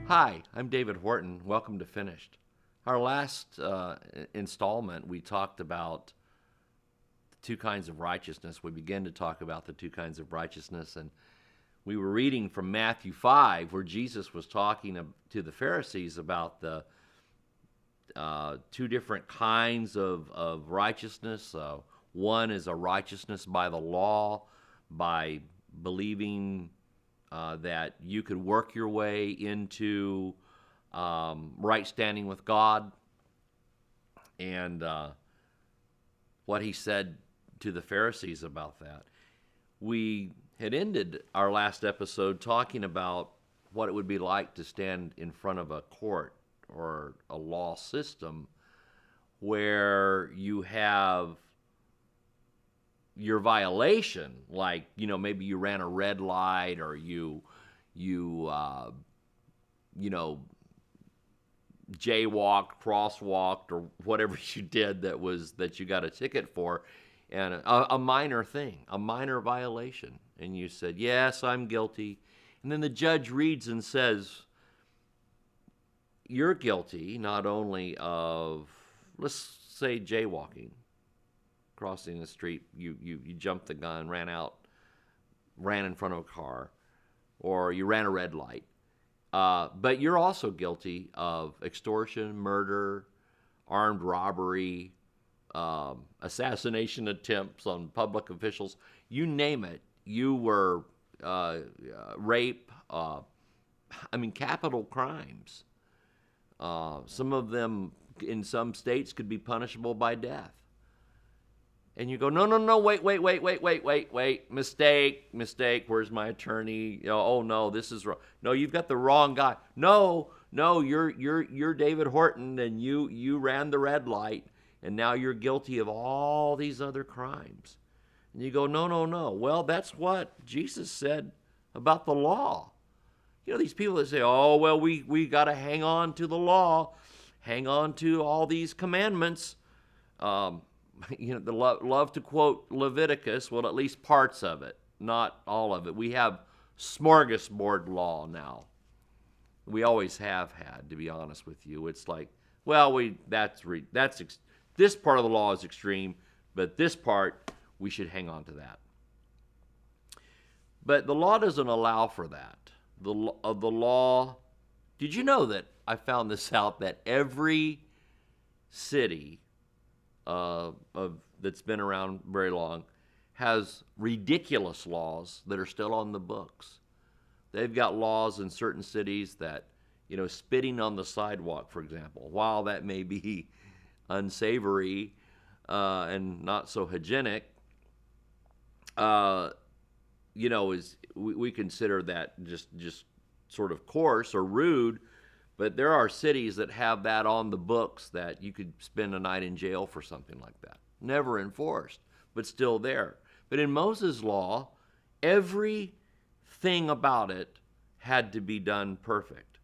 Hi, I'm David Horton. Welcome to Finished. Our last installment, we talked about the two kinds of righteousness. We began to talk about the two kinds of righteousness, and we were reading from Matthew 5, where Jesus was talking to the Pharisees about the two different kinds of righteousness. One is a righteousness by the law, by believing that you could work your way into right standing with God, and what he said to the Pharisees about that. We had ended our last episode talking about what it would be like to stand in front of a court or a law system where you have your violation, like, maybe you ran a red light, or you jaywalked, crosswalked, or whatever you did that you got a ticket for, and a minor thing, a minor violation, and you said, yes, I'm guilty, and then the judge reads and says, you're guilty not only of, let's say, jaywalking, crossing the street, you jumped the gun, ran in front of a car, or you ran a red light. But you're also guilty of extortion, murder, armed robbery, assassination attempts on public officials. You name it. You were rape. Capital crimes. Some of them in some states could be punishable by death. And you go, no, wait, mistake, where's my attorney? Oh no, this is wrong. No, you've got the wrong guy. No, you're David Horton, and you ran the red light, and now you're guilty of all these other crimes. And you go, no. Well, that's what Jesus said about the law. These people that say, oh, well, we got to hang on to the law, hang on to all these commandments. Love to quote Leviticus, well, at least parts of it, not all of it. We have smorgasbord law now. We always have had, to be honest with you. It's like, well, this part of the law is extreme, but this part, we should hang on to that. But the law doesn't allow for that. The law, did you know that I found this out, that every city that's been around very long has ridiculous laws that are still on the books. They've got laws in certain cities that, spitting on the sidewalk, for example, while that may be unsavory and not so hygienic, we consider that just sort of coarse or rude. But there are cities that have that on the books that you could spend a night in jail for something like that. Never enforced, but still there. But in Moses' law, everything about it had to be done perfect.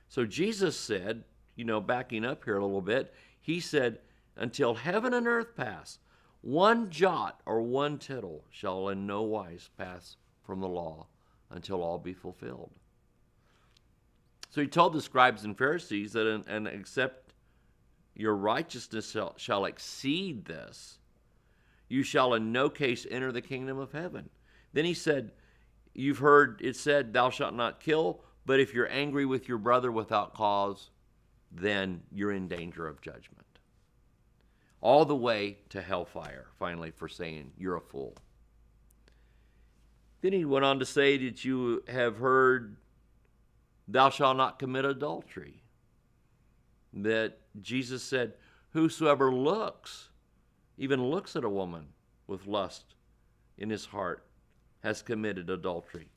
So Jesus said, backing up here a little bit, he said, until heaven and earth pass, one jot or one tittle shall in no wise pass from the law until all be fulfilled. So he told the scribes and Pharisees that, and except your righteousness shall exceed this, you shall in no case enter the kingdom of heaven. Then he said, you've heard it said, thou shalt not kill, but if you're angry with your brother without cause, then you're in danger of judgment. All the way to hellfire, finally, for saying you're a fool. Then he went on to say that you have heard, thou shalt not commit adultery. That Jesus said, whosoever even looks at a woman with lust in his heart, has committed adultery.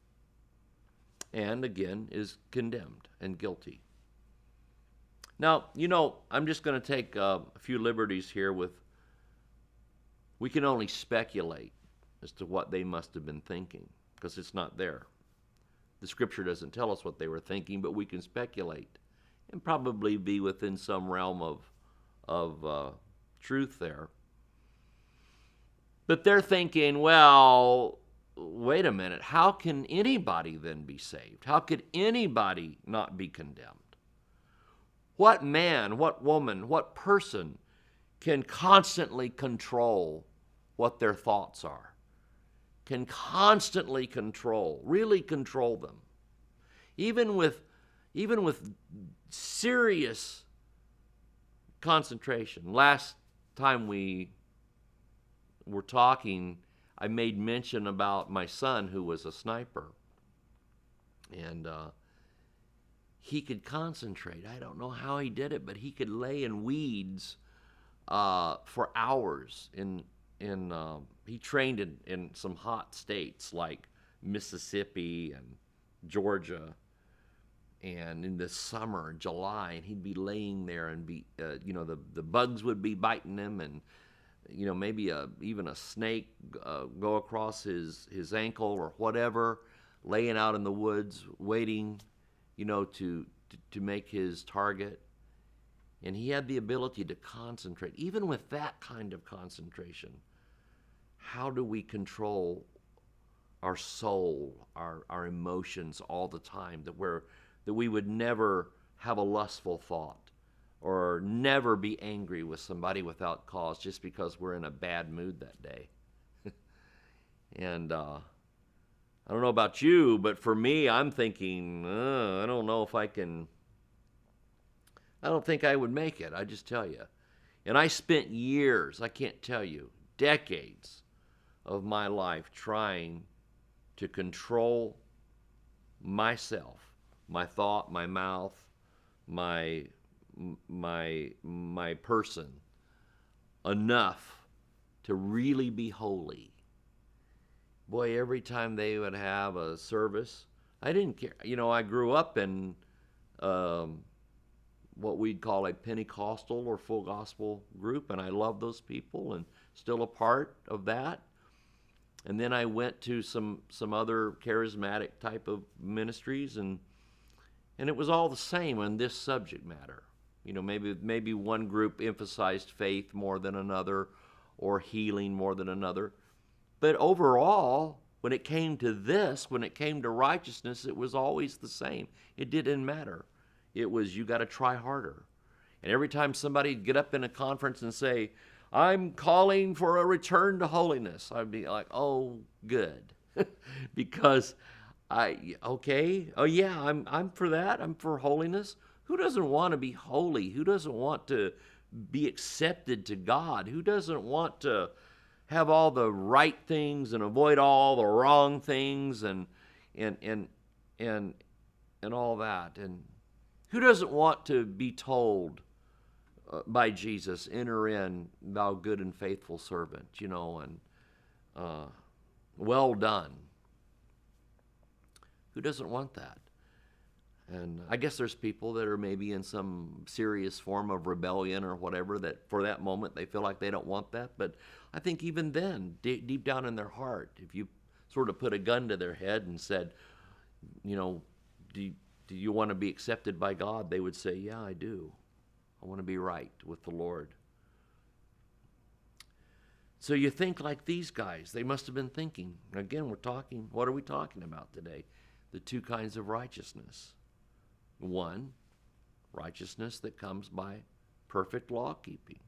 And again, is condemned and guilty. Now, I'm just going to take a few liberties here we can only speculate as to what they must have been thinking, because it's not there. The scripture doesn't tell us what they were thinking, but we can speculate and probably be within some realm of truth there. But they're thinking, well, wait a minute, how can anybody then be saved? How could anybody not be condemned? What man, what woman, what person can constantly control what their thoughts are? Can constantly control, really control them? Even with serious concentration. Last time we were talking, I made mention about my son who was a sniper. And he could concentrate. I don't know how he did it, but he could lay in weeds for hours. He trained in some hot states like Mississippi and Georgia. And in the summer, July, and he'd be laying there and be, the bugs would be biting him, and maybe even a snake go across his ankle or whatever, laying out in the woods waiting, to make his target. And he had the ability to concentrate. Even with that kind of concentration, how do we control our soul, our emotions all the time, that we would never have a lustful thought or never be angry with somebody without cause just because we're in a bad mood that day? And I don't know about you, but for me, I'm thinking, I don't know if I can. I don't think I would make it, I just tell you. And I spent years, I can't tell you, decades of my life trying to control myself, my thought, my mouth, my person, enough to really be holy. Boy, every time they would have a service, I didn't care. I grew up in what we'd call a Pentecostal or full gospel group, and I love those people and still a part of that. And then I went to some other charismatic type of ministries, and it was all the same on this subject matter. Maybe one group emphasized faith more than another, or healing more than another. But overall, when it came to righteousness, it was always the same. It didn't matter. It was, you got to try harder. And every time somebody would get up in a conference and say, I'm calling for a return to holiness, I'd be like, oh, good. Because I'm for that. I'm for holiness. Who doesn't want to be holy? Who doesn't want to be accepted to God? Who doesn't want to have all the right things and avoid all the wrong things and all that? And who doesn't want to be told by Jesus, enter in, thou good and faithful servant, and well done? Who doesn't want that? And I guess there's people that are maybe in some serious form of rebellion or whatever, that for that moment they feel like they don't want that. But I think even then, deep down in their heart, if you sort of put a gun to their head and said, do you want to be accepted by God? They would say, yeah, I do. I want to be right with the Lord. So you think like these guys. They must have been thinking. Again, what are we talking about today? The two kinds of righteousness. One, righteousness that comes by perfect law keeping.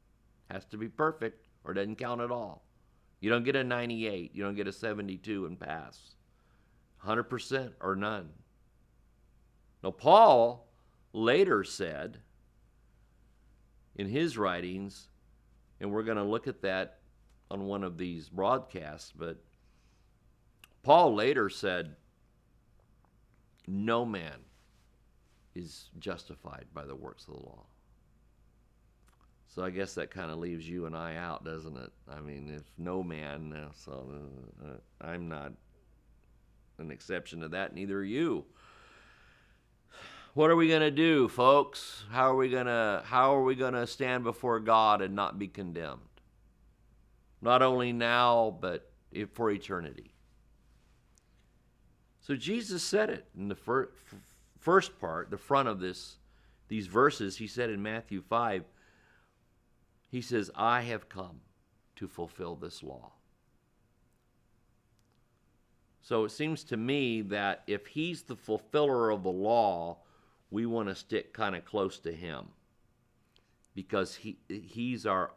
Has to be perfect or it doesn't count at all. You don't get a 98. You don't get a 72 and pass. 100% or none. Now, Paul later said in his writings, and we're going to look at that on one of these broadcasts, but Paul later said, no man is justified by the works of the law. So I guess that kind of leaves you and I out, doesn't it? I mean, if no man, I'm not an exception to that, neither are you. What are we going to do, folks? How are we going to stand before God and not be condemned? Not only now, but for eternity. So Jesus said it in the first part, the front of these verses. He said in Matthew 5, He says, I have come to fulfill this law. So it seems to me that if he's the fulfiller of the law, we want to stick kind of close to him, because he's our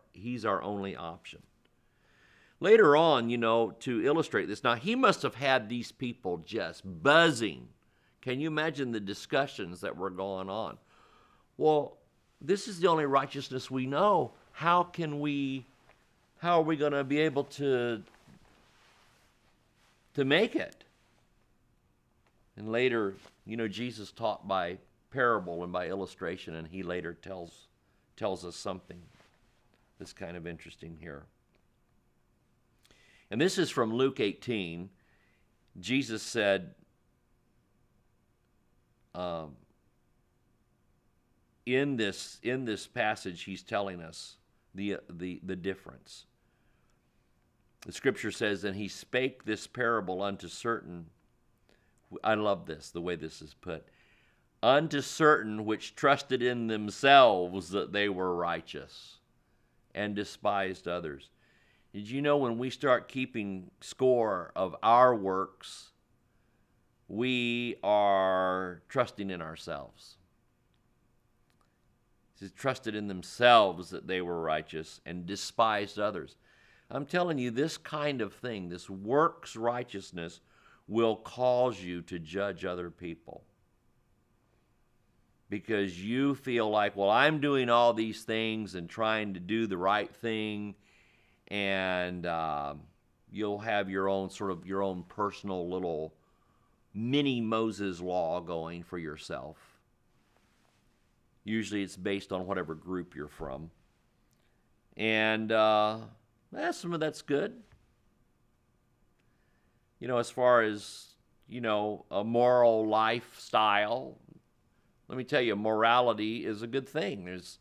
only option. Later on, to illustrate this, now he must have had these people just buzzing. Can you imagine the discussions that were going on? Well, this is the only righteousness we know. How are we going to be able to make it? And later, Jesus taught by parable and by illustration, and he later tells us something that's kind of interesting here. And this is from Luke 18. Jesus said, in this passage, he's telling us the difference. The scripture says, and he spake this parable unto certain, I love this, the way this is put, unto certain which trusted in themselves that they were righteous, and despised others. Did you know when we start keeping score of our works, we are trusting in ourselves? It says, trusted in themselves that they were righteous, and despised others. I'm telling you, this kind of thing, this works righteousness, will cause you to judge other people. Because you feel like, well, I'm doing all these things and trying to do the right thing, and you'll have your own personal little mini Moses law going for yourself. Usually it's based on whatever group you're from. And some of that's good. As far as, a moral lifestyle, let me tell you, morality is a good thing. There's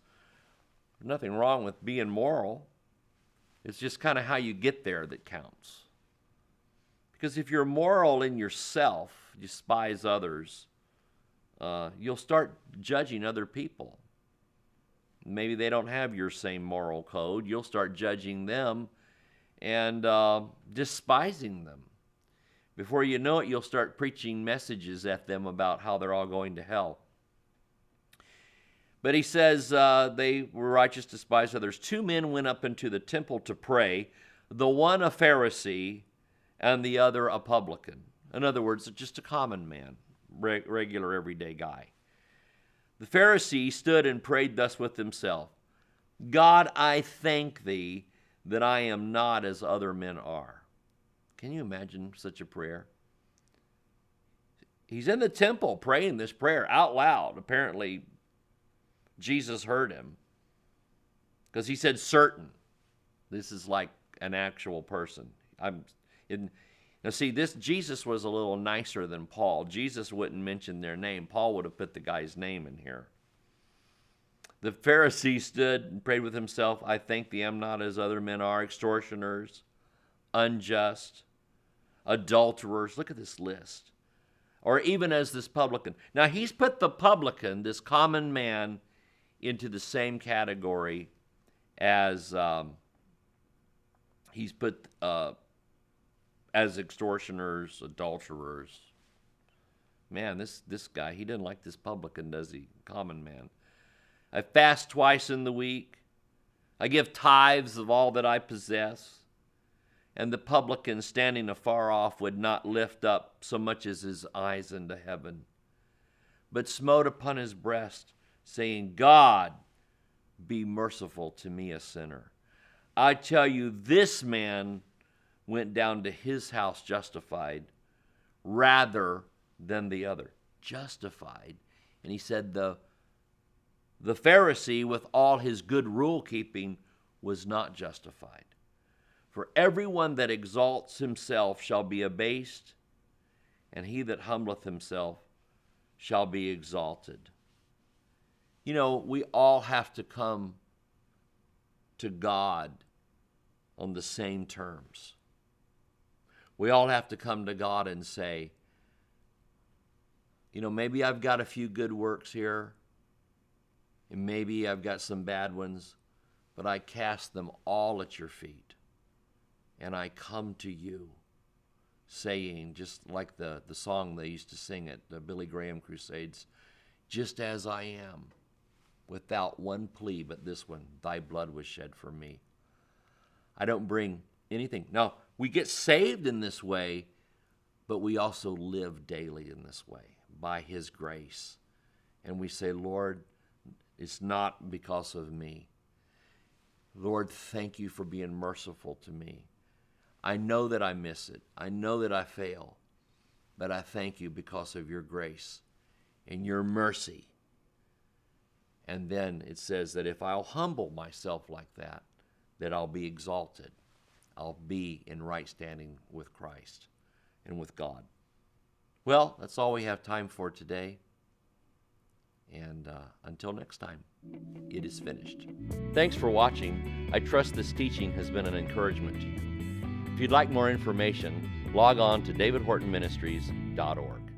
nothing wrong with being moral. It's just kind of how you get there that counts. Because if you're moral in yourself, despise others, you'll start judging other people. Maybe they don't have your same moral code. You'll start judging them and despising them. Before you know it, you'll start preaching messages at them about how they're all going to hell. But he says they were righteous, despised others. 2 men went up into the temple to pray, the one a Pharisee and the other a publican. In other words, just a common man, regular everyday guy. The Pharisee stood and prayed thus with himself, God, I thank thee that I am not as other men are. Can you imagine such a prayer? He's in the temple praying this prayer out loud. Apparently, Jesus heard him because he said certain. This is like an actual person. Now see, Jesus was a little nicer than Paul. Jesus wouldn't mention their name. Paul would have put the guy's name in here. The Pharisee stood and prayed with himself, I thank thee, am not as other men are, extortioners, unjust, adulterers. Look at this list. Or even as this publican. Now he's put the publican, this common man, into the same category as he's put as extortioners, adulterers. Man, this guy, he didn't like this publican, does he? Common man. I fast twice in the week. I give tithes of all that I possess. And the publican, standing afar off, would not lift up so much as his eyes into heaven, but smote upon his breast, saying, God, be merciful to me, a sinner. I tell you, this man went down to his house justified rather than the other. Justified. And he said the Pharisee, with all his good rule keeping, was not justified. For everyone that exalts himself shall be abased, and he that humbleth himself shall be exalted. We all have to come to God on the same terms. We all have to come to God and say, maybe I've got a few good works here, and maybe I've got some bad ones, but I cast them all at your feet. And I come to you, saying, just like the song they used to sing at the Billy Graham Crusades, just as I am, without one plea but this one, thy blood was shed for me. I don't bring anything. No, we get saved in this way, but we also live daily in this way by his grace. And we say, Lord, it's not because of me. Lord, thank you for being merciful to me. I know that I miss it. I know that I fail, but I thank you because of your grace and your mercy. And then it says that if I'll humble myself like that, that I'll be exalted. I'll be in right standing with Christ and with God. Well, that's all we have time for today. And until next time, it is finished. Thanks for watching. I trust this teaching has been an encouragement to you. If you'd like more information, log on to davidhortonministries.org.